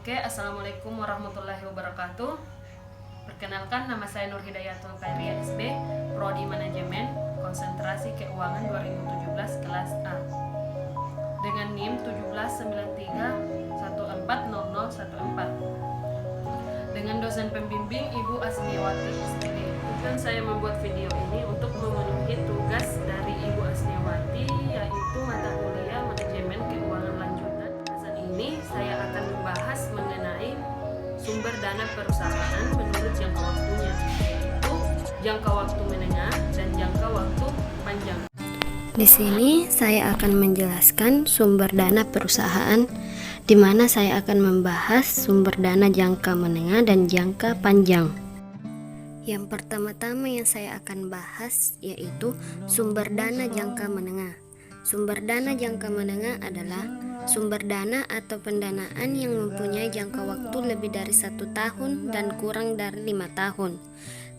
Oke, Assalamualaikum warahmatullahi wabarakatuh. Perkenalkan, nama saya Nur Hidayatul Khairia SB, Prodi Manajemen, Konsentrasi Keuangan 2017 kelas A. Dengan NIM 17931400014. Dengan dosen pembimbing Ibu Asniawati SPD. Tujuan saya membuat video ini untuk memenuhi tugas dari Ibu Asniawati, yaitu mata kuliah Manajemen Keuangan Lanjutan. Saat ini saya akan membahas mengenai sumber dana perusahaan menurut jangka waktunya, yaitu jangka waktu menengah dan jangka waktu panjang. Di sini saya akan menjelaskan sumber dana perusahaan, di mana saya akan membahas sumber dana jangka menengah dan jangka panjang. Yang pertama-tama yang saya akan bahas yaitu sumber dana jangka menengah. Sumber dana jangka menengah adalah sumber dana atau pendanaan yang mempunyai jangka waktu lebih dari 1 tahun dan kurang dari 5 tahun.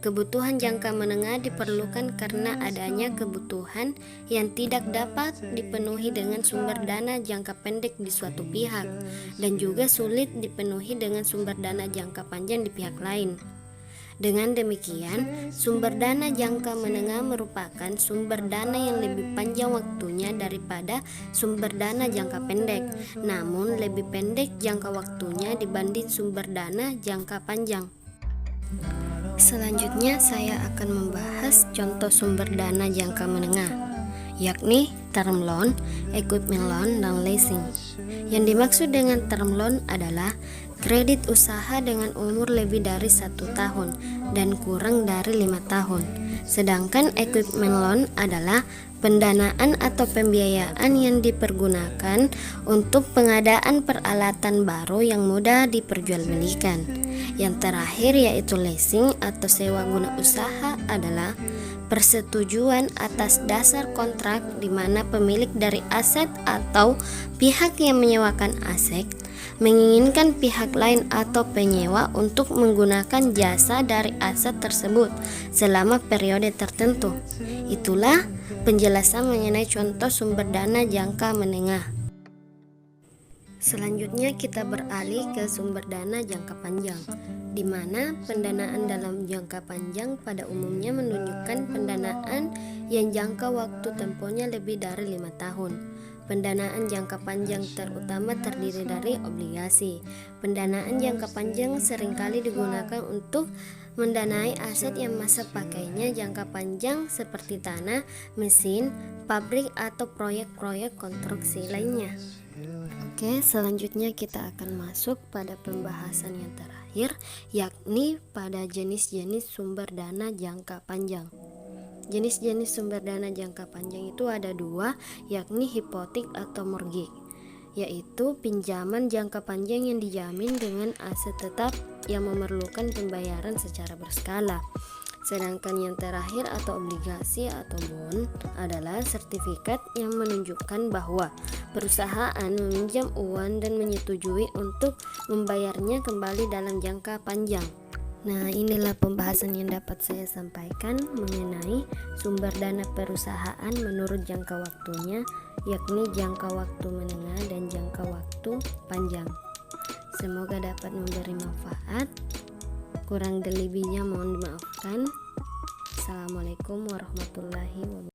Kebutuhan jangka menengah diperlukan karena adanya kebutuhan yang tidak dapat dipenuhi dengan sumber dana jangka pendek di suatu pihak, dan juga sulit dipenuhi dengan sumber dana jangka panjang di pihak lain. Dengan demikian, sumber dana jangka menengah merupakan sumber dana yang lebih panjang waktunya daripada sumber dana jangka pendek, namun lebih pendek jangka waktunya dibanding sumber dana jangka panjang. Selanjutnya saya akan membahas contoh sumber dana jangka menengah, yakni term loan, equipment loan, dan leasing. Yang dimaksud dengan term loan adalah kredit usaha dengan umur lebih dari 1 tahun dan kurang dari 5 tahun. Sedangkan equipment loan adalah pendanaan atau pembiayaan yang dipergunakan untuk pengadaan peralatan baru yang mudah diperjualbelikan. Yang terakhir yaitu leasing atau sewa guna usaha adalah persetujuan atas dasar kontrak di mana pemilik dari aset atau pihak yang menyewakan aset menginginkan pihak lain atau penyewa untuk menggunakan jasa dari aset tersebut selama periode tertentu. Itulah penjelasan mengenai contoh sumber dana jangka menengah. Selanjutnya kita beralih ke sumber dana jangka panjang, di mana pendanaan dalam jangka panjang pada umumnya menunjukkan pendanaan yang jangka waktu tempohnya lebih dari 5 tahun. Pendanaan jangka panjang terutama terdiri dari obligasi. Pendanaan jangka panjang seringkali digunakan untuk mendanai aset yang masa pakainya jangka panjang seperti tanah, mesin, pabrik, atau proyek-proyek konstruksi lainnya. Oke, selanjutnya kita akan masuk pada pembahasan yang terakhir, yakni pada jenis-jenis sumber dana jangka panjang. Jenis-jenis sumber dana jangka panjang itu ada 2, yakni hipotek atau mortgage, yaitu pinjaman jangka panjang yang dijamin dengan aset tetap yang memerlukan pembayaran secara berskala. Sedangkan yang terakhir atau obligasi atau bond adalah sertifikat yang menunjukkan bahwa perusahaan meminjam uang dan menyetujui untuk membayarnya kembali dalam jangka panjang. Nah, inilah pembahasan yang dapat saya sampaikan mengenai sumber dana perusahaan menurut jangka waktunya, yakni jangka waktu menengah dan jangka waktu panjang. Semoga dapat memberi manfaat. Kurang lebihnya mohon dimaafkan. Assalamualaikum warahmatullahi wabarakatuh.